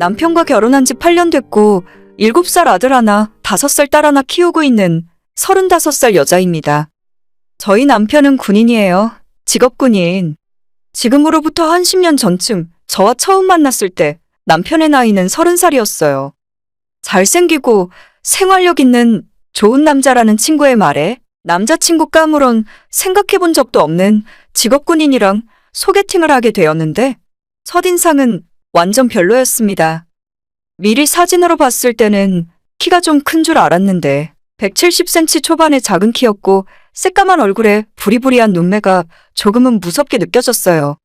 남편과 결혼한 지 8년 됐고 7살 아들 하나, 5살 딸 하나 키우고 있는 35살 여자입니다. 저희 남편은 군인이에요. 직업 군인. 지금으로부터 한 10년 전쯤 저와 처음 만났을 때 남편의 나이는 30살이었어요. 잘생기고 생활력 있는 좋은 남자라는 친구의 말에 남자친구 까무론 생각해본 적도 없는 직업 군인이랑 소개팅을 하게 되었는데 첫인상은 완전 별로였습니다. 미리 사진으로 봤을 때는 키가 좀 큰 줄 알았는데 170cm 초반의 작은 키였고 새까만 얼굴에 부리부리한 눈매가 조금은 무섭게 느껴졌어요.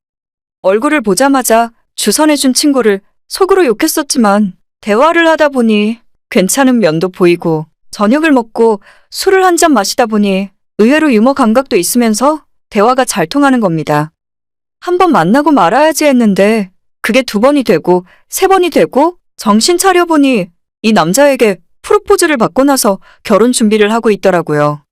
얼굴을 보자마자 주선해준 친구를 속으로 욕했었지만 대화를 하다 보니 괜찮은 면도 보이고 저녁을 먹고 술을 한 잔 마시다 보니 의외로 유머 감각도 있으면서 대화가 잘 통하는 겁니다. 한 번 만나고 말아야지 했는데 그게 2번이 되고 3번이 되고 정신 차려보니 이 남자에게 프로포즈를 받고 나서 결혼 준비를 하고 있더라고요.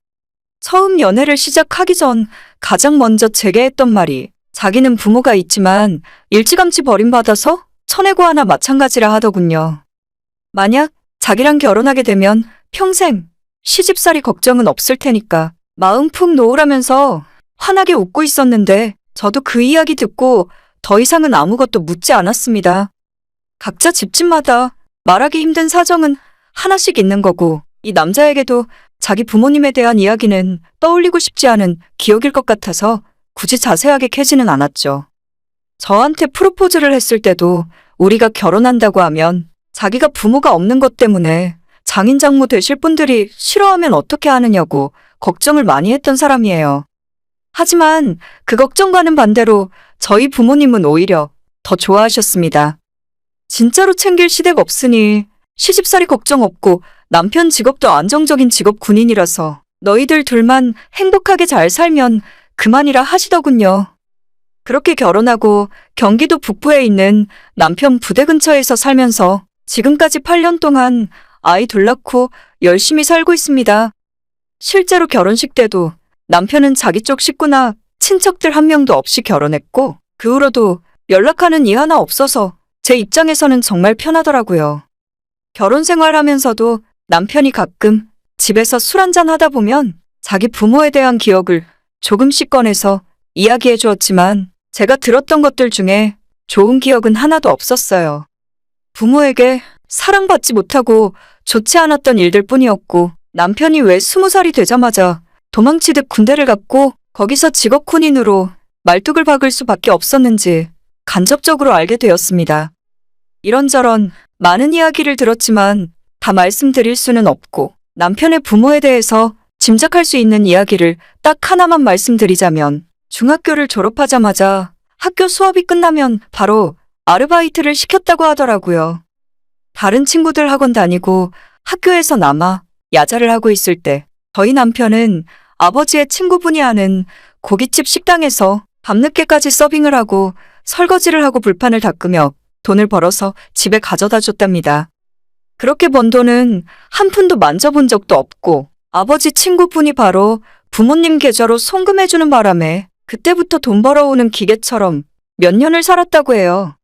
처음 연애를 시작하기 전 가장 먼저 제게 했던 말이 자기는 부모가 있지만 일찌감치 버림받아서 처내고 하나 마찬가지라 하더군요. 만약 자기랑 결혼하게 되면 평생 시집살이 걱정은 없을 테니까 마음 푹 놓으라면서 환하게 웃고 있었는데 저도 그 이야기 듣고 더 이상은 아무것도 묻지 않았습니다. 각자 집집마다 말하기 힘든 사정은 하나씩 있는 거고 이 남자에게도 자기 부모님에 대한 이야기는 떠올리고 싶지 않은 기억일 것 같아서 굳이 자세하게 캐지는 않았죠. 저한테 프로포즈를 했을 때도 우리가 결혼한다고 하면 자기가 부모가 없는 것 때문에 장인 장모 되실 분들이 싫어하면 어떻게 하느냐고 걱정을 많이 했던 사람이에요. 하지만 그 걱정과는 반대로 저희 부모님은 오히려 더 좋아하셨습니다. 진짜로 챙길 시댁 없으니 시집살이 걱정 없고 남편 직업도 안정적인 직업 군인이라서 너희들 둘만 행복하게 잘 살면 그만이라 하시더군요. 그렇게 결혼하고 경기도 북부에 있는 남편 부대 근처에서 살면서 지금까지 8년 동안 아이 둘 낳고 열심히 살고 있습니다. 실제로 결혼식 때도 남편은 자기 쪽 식구나 친척들 한 명도 없이 결혼했고 그 후로도 연락하는 이 하나 없어서 제 입장에서는 정말 편하더라고요. 결혼 생활하면서도 남편이 가끔 집에서 술 한잔 하다 보면 자기 부모에 대한 기억을 조금씩 꺼내서 이야기해 주었지만 제가 들었던 것들 중에 좋은 기억은 하나도 없었어요. 부모에게 사랑받지 못하고 좋지 않았던 일들 뿐이었고 남편이 왜 20살이 되자마자 도망치듯 군대를 갔고 거기서 직업 군인으로 말뚝을 박을 수밖에 없었는지 간접적으로 알게 되었습니다. 이런저런 많은 이야기를 들었지만 다 말씀드릴 수는 없고 남편의 부모에 대해서 짐작할 수 있는 이야기를 딱 하나만 말씀드리자면 중학교를 졸업하자마자 학교 수업이 끝나면 바로 아르바이트를 시켰다고 하더라고요. 다른 친구들 학원 다니고 학교에서 남아 야자를 하고 있을 때 저희 남편은 아버지의 친구분이 하는 고깃집 식당에서 밤늦게까지 서빙을 하고 설거지를 하고 불판을 닦으며 돈을 벌어서 집에 가져다 줬답니다. 그렇게 번 돈은 한 푼도 만져본 적도 없고 아버지 친구분이 바로 부모님 계좌로 송금해주는 바람에 그때부터 돈 벌어오는 기계처럼 몇 년을 살았다고 해요.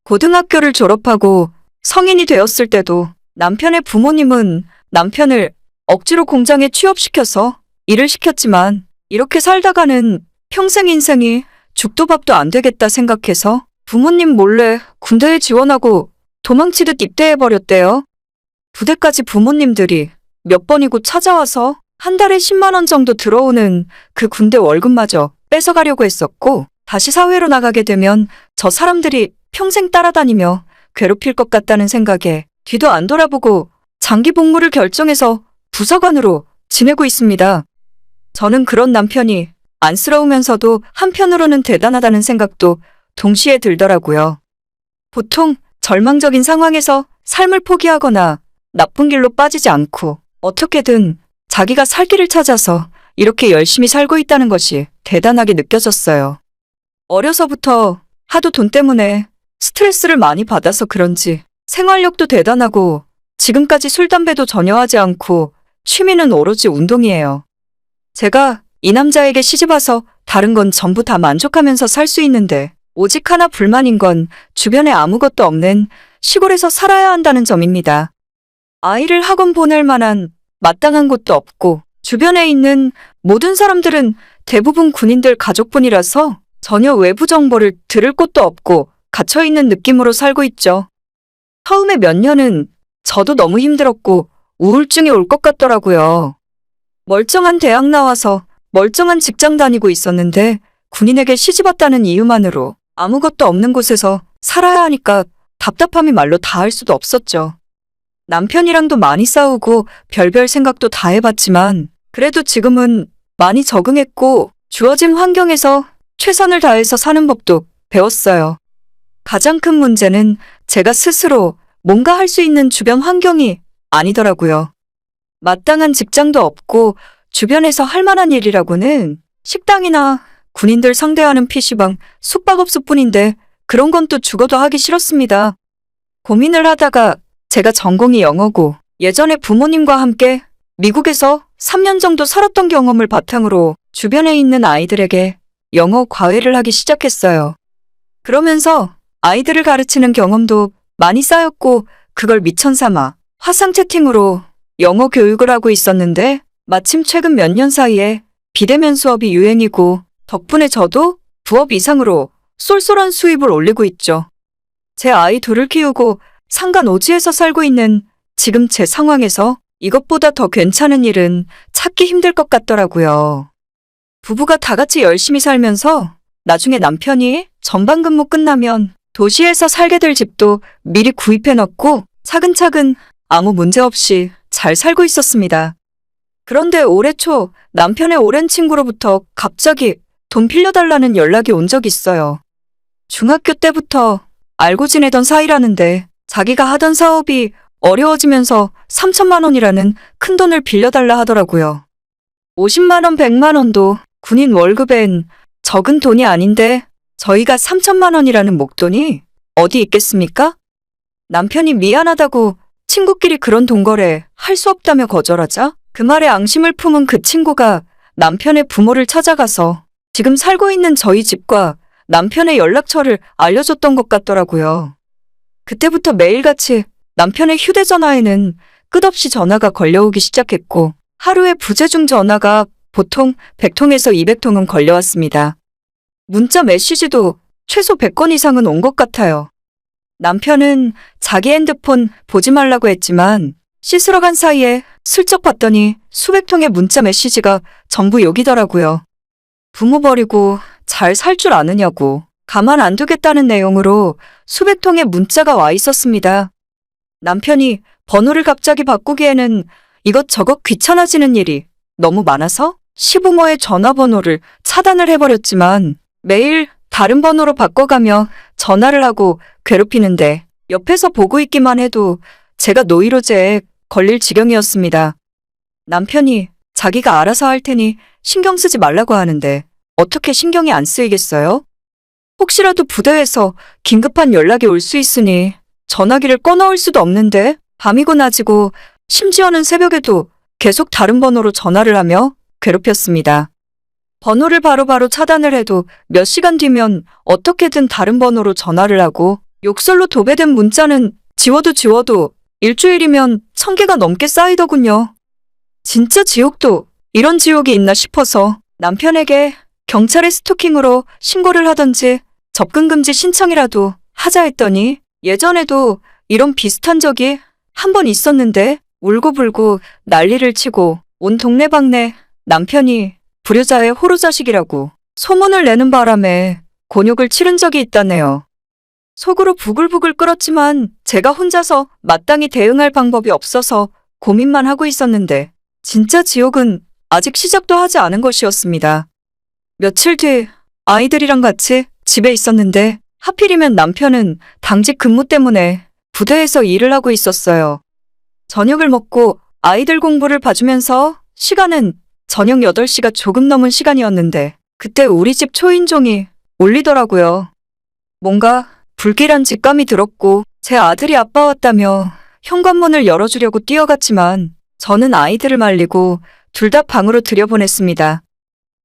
고등학교를 졸업하고 성인이 되었을 때도 남편의 부모님은 남편을 억지로 공장에 취업시켜서 일을 시켰지만 이렇게 살다가는 평생 인생이 죽도 밥도 안 되겠다 생각해서 부모님 몰래 군대에 지원하고 도망치듯 입대해버렸대요. 부대까지 부모님들이 몇 번이고 찾아와서 한 달에 10만 원 정도 들어오는 그 군대 월급마저 뺏어가려고 했었고 다시 사회로 나가게 되면 저 사람들이 평생 따라다니며 괴롭힐 것 같다는 생각에 뒤도 안 돌아보고 장기 복무를 결정해서 부사관으로 지내고 있습니다. 저는 그런 남편이 안쓰러우면서도 한편으로는 대단하다는 생각도 동시에 들더라고요. 보통 절망적인 상황에서 삶을 포기하거나 나쁜 길로 빠지지 않고 어떻게든 자기가 살 길을 찾아서 이렇게 열심히 살고 있다는 것이 대단하게 느껴졌어요. 어려서부터 하도 돈 때문에 스트레스를 많이 받아서 그런지 생활력도 대단하고 지금까지 술, 담배도 전혀 하지 않고 취미는 오로지 운동이에요. 제가 이 남자에게 시집와서 다른 건 전부 다 만족하면서 살 수 있는데 오직 하나 불만인 건 주변에 아무것도 없는 시골에서 살아야 한다는 점입니다. 아이를 학원 보낼 만한 마땅한 곳도 없고 주변에 있는 모든 사람들은 대부분 군인들 가족분이라서 전혀 외부 정보를 들을 곳도 없고 갇혀있는 느낌으로 살고 있죠. 처음에 몇 년은 저도 너무 힘들었고 우울증이 올 것 같더라고요. 멀쩡한 대학 나와서 멀쩡한 직장 다니고 있었는데 군인에게 시집 왔다는 이유만으로 아무것도 없는 곳에서 살아야 하니까 답답함이 말로 다할 수도 없었죠. 남편이랑도 많이 싸우고 별별 생각도 다 해봤지만 그래도 지금은 많이 적응했고 주어진 환경에서 최선을 다해서 사는 법도 배웠어요. 가장 큰 문제는 제가 스스로 뭔가 할 수 있는 주변 환경이 아니더라고요. 마땅한 직장도 없고 주변에서 할 만한 일이라고는 식당이나 군인들 상대하는 PC방, 숙박업소 뿐인데 그런 건 또 죽어도 하기 싫었습니다. 고민을 하다가 제가 전공이 영어고 예전에 부모님과 함께 미국에서 3년 정도 살았던 경험을 바탕으로 주변에 있는 아이들에게 영어 과외를 하기 시작했어요. 그러면서 아이들을 가르치는 경험도 많이 쌓였고 그걸 미천 삼아 화상 채팅으로 영어 교육을 하고 있었는데 마침 최근 몇 년 사이에 비대면 수업이 유행이고 덕분에 저도 부업 이상으로 쏠쏠한 수입을 올리고 있죠. 제 아이 둘을 키우고 상간오지에서 살고 있는 지금 제 상황에서 이것보다 더 괜찮은 일은 찾기 힘들 것 같더라고요. 부부가 다 같이 열심히 살면서 나중에 남편이 전반근무 끝나면 도시에서 살게 될 집도 미리 구입해놨고 차근차근 아무 문제 없이 잘 살고 있었습니다. 그런데 올해 초 남편의 오랜 친구로부터 갑자기 돈 빌려달라는 연락이 온 적이 있어요. 중학교 때부터 알고 지내던 사이라는데 자기가 하던 사업이 어려워지면서 3천만 원이라는 큰 돈을 빌려달라 하더라고요. 50만 원, 100만 원도 군인 월급엔 적은 돈이 아닌데 저희가 3천만 원이라는 목돈이 어디 있겠습니까? 남편이 미안하다고 친구끼리 그런 돈 거래 할 수 없다며 거절하자 그 말에 앙심을 품은 그 친구가 남편의 부모를 찾아가서 지금 살고 있는 저희 집과 남편의 연락처를 알려줬던 것 같더라고요. 그때부터 매일같이 남편의 휴대전화에는 끝없이 전화가 걸려오기 시작했고 하루에 부재중 전화가 보통 100통에서 200통은 걸려왔습니다. 문자 메시지도 최소 100건 이상은 온 것 같아요. 남편은 자기 핸드폰 보지 말라고 했지만 씻으러 간 사이에 슬쩍 봤더니 수백 통의 문자 메시지가 전부 욕이더라고요. 부모 버리고 잘 살 줄 아느냐고 가만 안 두겠다는 내용으로 수백 통의 문자가 와 있었습니다. 남편이 번호를 갑자기 바꾸기에는 이것저것 귀찮아지는 일이 너무 많아서 시부모의 전화번호를 차단을 해버렸지만 매일 다른 번호로 바꿔가며 전화를 하고 괴롭히는데 옆에서 보고 있기만 해도 제가 노이로제에 걸릴 지경이었습니다. 남편이 자기가 알아서 할 테니 신경 쓰지 말라고 하는데 어떻게 신경이 안 쓰이겠어요? 혹시라도 부대에서 긴급한 연락이 올 수 있으니 전화기를 꺼놓을 수도 없는데 밤이고 낮이고 심지어는 새벽에도 계속 다른 번호로 전화를 하며 괴롭혔습니다. 번호를 바로바로 차단을 해도 몇 시간 뒤면 어떻게든 다른 번호로 전화를 하고 욕설로 도배된 문자는 지워도 일주일이면 1000개가 넘게 쌓이더군요. 진짜 지옥도 이런 지옥이 있나 싶어서 남편에게 경찰에 스토킹으로 신고를 하던지 접근금지 신청이라도 하자 했더니 예전에도 이런 비슷한 적이 한 번 있었는데 울고불고 난리를 치고 온 동네방네 남편이 불효자의 호로자식이라고 소문을 내는 바람에 곤욕을 치른 적이 있다네요. 속으로 부글부글 끓었지만 제가 혼자서 마땅히 대응할 방법이 없어서 고민만 하고 있었는데 진짜 지옥은 아직 시작도 하지 않은 것이었습니다. 며칠 뒤 아이들이랑 같이 집에 있었는데 하필이면 남편은 당직 근무 때문에 부대에서 일을 하고 있었어요. 저녁을 먹고 아이들 공부를 봐주면서 시간은 저녁 8시가 조금 넘은 시간이었는데 그때 우리 집 초인종이 울리더라고요. 뭔가 불길한 직감이 들었고 제 아들이 아빠 왔다며 현관문을 열어주려고 뛰어갔지만 저는 아이들을 말리고 둘 다 방으로 들여보냈습니다.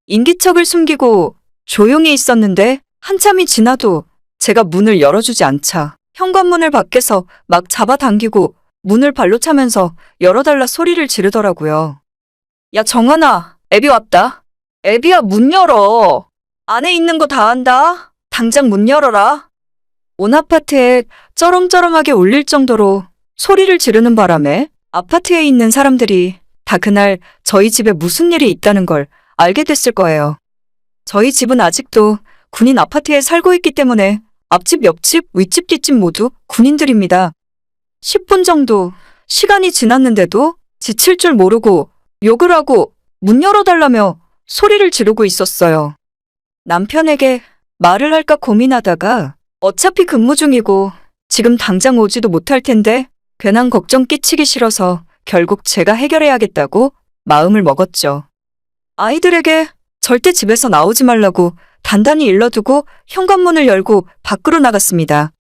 인기척을 숨기고 조용히 있었는데 한참이 지나도 제가 문을 열어주지 않자 현관문을 밖에서 막 잡아당기고 문을 발로 차면서 열어달라 소리를 지르더라고요. 야, 정한아, 애비 왔다. 애비야, 문 열어. 안에 있는 거 다 안다. 당장 문 열어라. 온 아파트에 쩌렁쩌렁하게 울릴 정도로 소리를 지르는 바람에 아파트에 있는 사람들이 다 그날 저희 집에 무슨 일이 있다는 걸 알게 됐을 거예요. 저희 집은 아직도 군인 아파트에 살고 있기 때문에 앞집, 옆집, 윗집, 뒷집 모두 군인들입니다. 10분 정도 시간이 지났는데도 지칠 줄 모르고 욕을 하고 문 열어달라며 소리를 지르고 있었어요. 남편에게 말을 할까 고민하다가 어차피 근무 중이고 지금 당장 오지도 못할 텐데 괜한 걱정 끼치기 싫어서 결국 제가 해결해야겠다고 마음을 먹었죠. 아이들에게 절대 집에서 나오지 말라고 단단히 일러두고 현관문을 열고 밖으로 나갔습니다.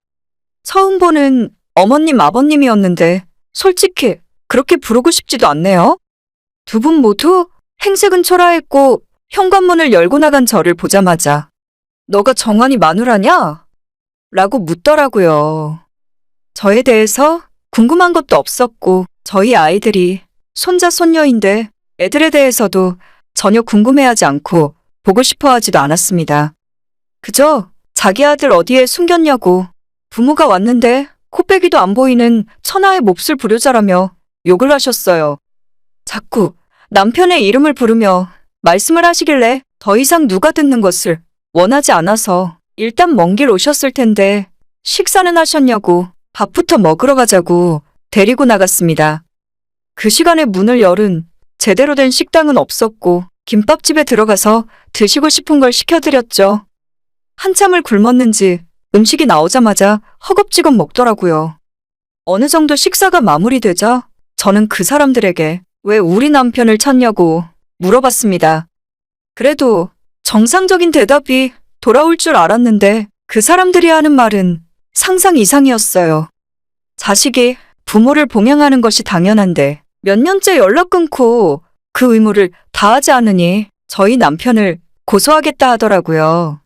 처음 보는 어머님, 아버님이었는데 솔직히 그렇게 부르고 싶지도 않네요. 두 분 모두 행색은 초라했고 현관문을 열고 나간 저를 보자마자 너가 정한이 마누라냐? 라고 묻더라고요. 저에 대해서 궁금한 것도 없었고 저희 아이들이 손자, 손녀인데 애들에 대해서도 전혀 궁금해하지 않고 보고 싶어 하지도 않았습니다. 그저 자기 아들 어디에 숨겼냐고 부모가 왔는데 코빼기도 안 보이는 천하의 몹쓸 불효자라며 욕을 하셨어요. 자꾸 남편의 이름을 부르며 말씀을 하시길래 더 이상 누가 듣는 것을 원하지 않아서 일단 먼 길 오셨을 텐데 식사는 하셨냐고 밥부터 먹으러 가자고 데리고 나갔습니다. 그 시간에 문을 열은 제대로 된 식당은 없었고 김밥집에 들어가서 드시고 싶은 걸 시켜드렸죠. 한참을 굶었는지 음식이 나오자마자 허겁지겁 먹더라고요. 어느 정도 식사가 마무리되자 저는 그 사람들에게 왜 우리 남편을 찾냐고 물어봤습니다. 그래도 정상적인 대답이 돌아올 줄 알았는데 그 사람들이 하는 말은 상상 이상이었어요. 자식이 부모를 봉양하는 것이 당연한데 몇 년째 연락 끊고 그 의무를 다하지 않으니 저희 남편을 고소하겠다 하더라고요.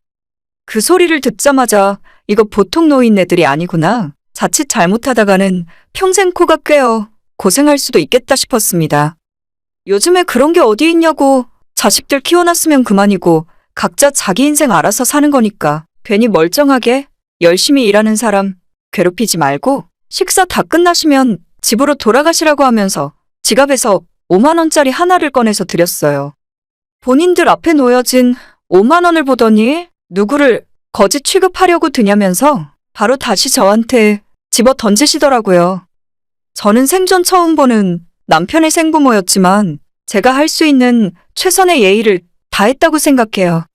그 소리를 듣자마자 이거 보통 노인네들이 아니구나. 자칫 잘못하다가는 평생 코가 꿰어 고생할 수도 있겠다 싶었습니다. 요즘에 그런 게 어디 있냐고 자식들 키워놨으면 그만이고 각자 자기 인생 알아서 사는 거니까 괜히 멀쩡하게 열심히 일하는 사람 괴롭히지 말고 식사 다 끝나시면 집으로 돌아가시라고 하면서 지갑에서 5만 원짜리 하나를 꺼내서 드렸어요. 본인들 앞에 놓여진 5만 원을 보더니 누구를 거짓 취급하려고 드냐면서 바로 다시 저한테 집어 던지시더라고요. 저는 생전 처음 보는 남편의 생부모였지만 제가 할 수 있는 최선의 예의를 다했다고 생각해요.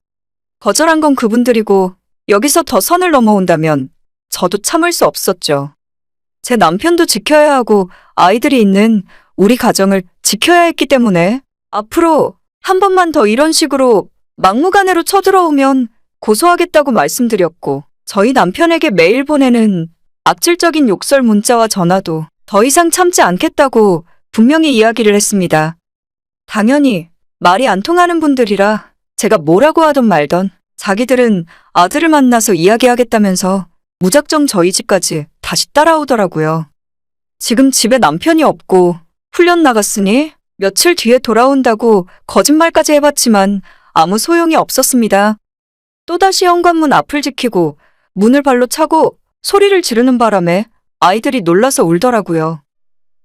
거절한 건 그분들이고 여기서 더 선을 넘어온다면 저도 참을 수 없었죠. 제 남편도 지켜야 하고 아이들이 있는 우리 가정을 지켜야 했기 때문에 앞으로 한 번만 더 이런 식으로 막무가내로 쳐들어오면 고소하겠다고 말씀드렸고 저희 남편에게 매일 보내는 악질적인 욕설 문자와 전화도 더 이상 참지 않겠다고 분명히 이야기를 했습니다. 당연히 말이 안 통하는 분들이라 제가 뭐라고 하던 말던 자기들은 아들을 만나서 이야기하겠다면서 무작정 저희 집까지 다시 따라오더라고요. 지금 집에 남편이 없고 훈련 나갔으니 며칠 뒤에 돌아온다고 거짓말까지 해봤지만 아무 소용이 없었습니다. 또다시 현관문 앞을 지키고 문을 발로 차고 소리를 지르는 바람에 아이들이 놀라서 울더라고요.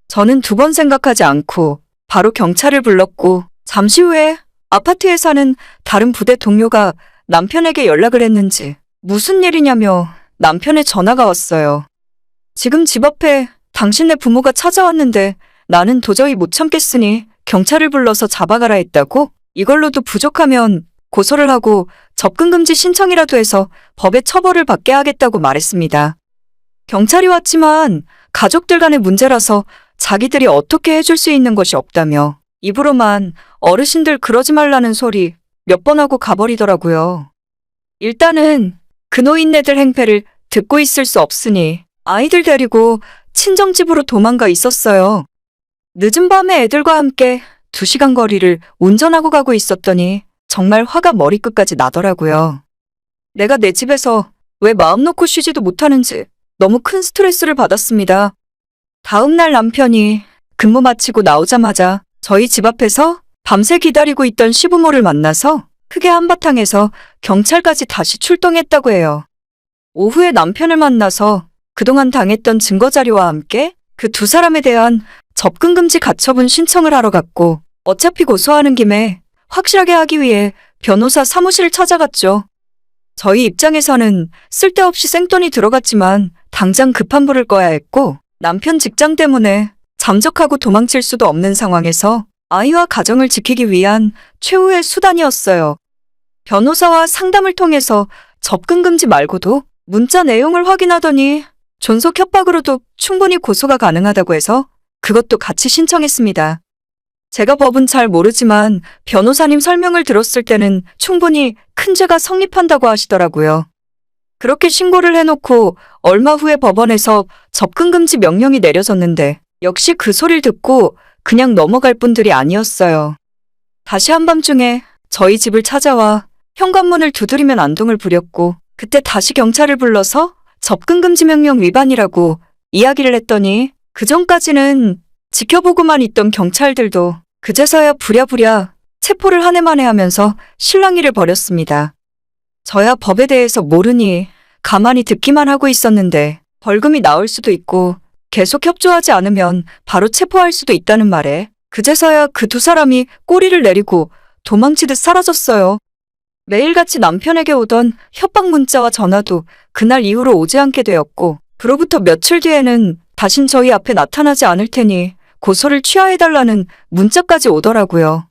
저는 두 번 생각하지 않고 바로 경찰을 불렀고 잠시 후에 아파트에 사는 다른 부대 동료가 남편에게 연락을 했는지 무슨 일이냐며 남편의 전화가 왔어요. 지금 집 앞에 당신네 부모가 찾아왔는데 나는 도저히 못 참겠으니 경찰을 불러서 잡아가라 했다고? 이걸로도 부족하면 고소를 하고 접근금지 신청이라도 해서 법의 처벌을 받게 하겠다고 말했습니다. 경찰이 왔지만 가족들 간의 문제라서 자기들이 어떻게 해줄 수 있는 것이 없다며 입으로만 어르신들 그러지 말라는 소리 몇 번 하고 가버리더라고요. 일단은 그 노인네들 행패를 듣고 있을 수 없으니 아이들 데리고 친정집으로 도망가 있었어요. 늦은 밤에 애들과 함께 2시간 거리를 운전하고 가고 있었더니 정말 화가 머리끝까지 나더라고요. 내가 내 집에서 왜 마음 놓고 쉬지도 못하는지 너무 큰 스트레스를 받았습니다. 다음 날 남편이 근무 마치고 나오자마자 저희 집 앞에서 밤새 기다리고 있던 시부모를 만나서 크게 한바탕에서 경찰까지 다시 출동했다고 해요. 오후에 남편을 만나서 그동안 당했던 증거자료와 함께 그 두 사람에 대한 접근금지 가처분 신청을 하러 갔고, 어차피 고소하는 김에 확실하게 하기 위해 변호사 사무실을 찾아갔죠. 저희 입장에서는 쓸데없이 생돈이 들어갔지만 당장 급한 불을 꺼야 했고, 남편 직장 때문에 잠적하고 도망칠 수도 없는 상황에서 아이와 가정을 지키기 위한 최후의 수단이었어요. 변호사와 상담을 통해서 접근금지 말고도 문자 내용을 확인하더니 존속 협박으로도 충분히 고소가 가능하다고 해서 그것도 같이 신청했습니다. 제가 법은 잘 모르지만 변호사님 설명을 들었을 때는 충분히 큰 죄가 성립한다고 하시더라고요. 그렇게 신고를 해놓고 얼마 후에 법원에서 접근금지 명령이 내려졌는데 역시 그 소리를 듣고 그냥 넘어갈 분들이 아니었어요. 다시 한밤중에 저희 집을 찾아와 현관문을 두드리면 안동을 부렸고, 그때 다시 경찰을 불러서 접근금지 명령 위반이라고 이야기를 했더니 그전까지는 지켜보고만 있던 경찰들도 그제서야 부랴부랴 체포를 한 해 만에 하면서 실랑이를 벌였습니다. 저야 법에 대해서 모르니 가만히 듣기만 하고 있었는데 벌금이 나올 수도 있고 계속 협조하지 않으면 바로 체포할 수도 있다는 말에 그제서야 그 두 사람이 꼬리를 내리고 도망치듯 사라졌어요. 매일같이 남편에게 오던 협박 문자와 전화도 그날 이후로 오지 않게 되었고, 그로부터 며칠 뒤에는 다신 저희 앞에 나타나지 않을 테니 고소를 취하해달라는 문자까지 오더라고요.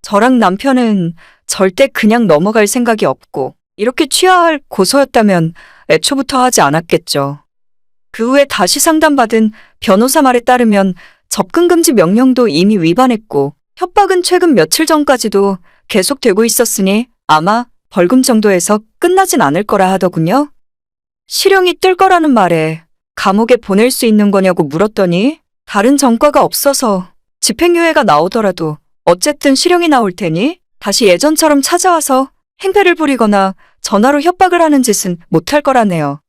저랑 남편은 절대 그냥 넘어갈 생각이 없고, 이렇게 취하할 고소였다면 애초부터 하지 않았겠죠. 그 후에 다시 상담받은 변호사 말에 따르면 접근금지 명령도 이미 위반했고, 협박은 최근 며칠 전까지도 계속되고 있었으니 아마 벌금 정도에서 끝나진 않을 거라 하더군요. 실형이 뜰 거라는 말에 감옥에 보낼 수 있는 거냐고 물었더니 다른 전과가 없어서 집행유예가 나오더라도 어쨌든 실형이 나올 테니 다시 예전처럼 찾아와서 행패를 부리거나 전화로 협박을 하는 짓은 못할 거라네요.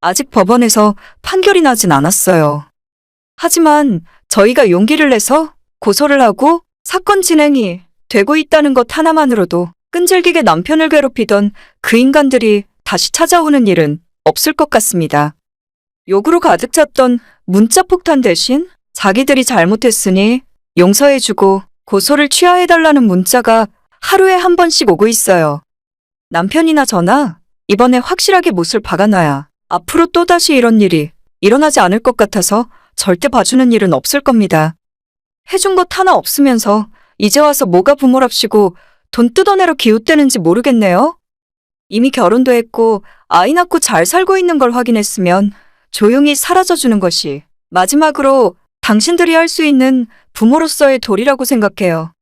아직 법원에서 판결이 나진 않았어요. 하지만 저희가 용기를 내서 고소를 하고 사건 진행이 되고 있다는 것 하나만으로도 끈질기게 남편을 괴롭히던 그 인간들이 다시 찾아오는 일은 없을 것 같습니다. 욕으로 가득 찼던 문자 폭탄 대신 자기들이 잘못했으니 용서해주고 고소를 취하해달라는 문자가 하루에 한 번씩 오고 있어요. 남편이나 저나 이번에 확실하게 못을 박아놔야 앞으로 또다시 이런 일이 일어나지 않을 것 같아서 절대 봐주는 일은 없을 겁니다. 해준 것 하나 없으면서 이제 와서 뭐가 부모랍시고 돈 뜯어내러 기웃대는지 모르겠네요. 이미 결혼도 했고 아이 낳고 잘 살고 있는 걸 확인했으면 조용히 사라져주는 것이 마지막으로 당신들이 할 수 있는 부모로서의 도리라고 생각해요.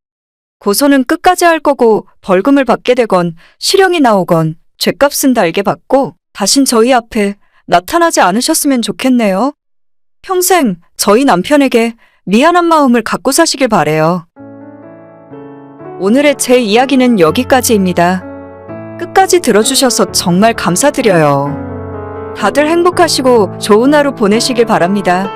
고소는 끝까지 할 거고 벌금을 받게 되건 실형이 나오건 죗값은 달게 받고 다신 저희 앞에 나타나지 않으셨으면 좋겠네요. 평생 저희 남편에게 미안한 마음을 갖고 사시길 바래요. 오늘의 제 이야기는 여기까지입니다. 끝까지 들어주셔서 정말 감사드려요. 다들 행복하시고 좋은 하루 보내시길 바랍니다.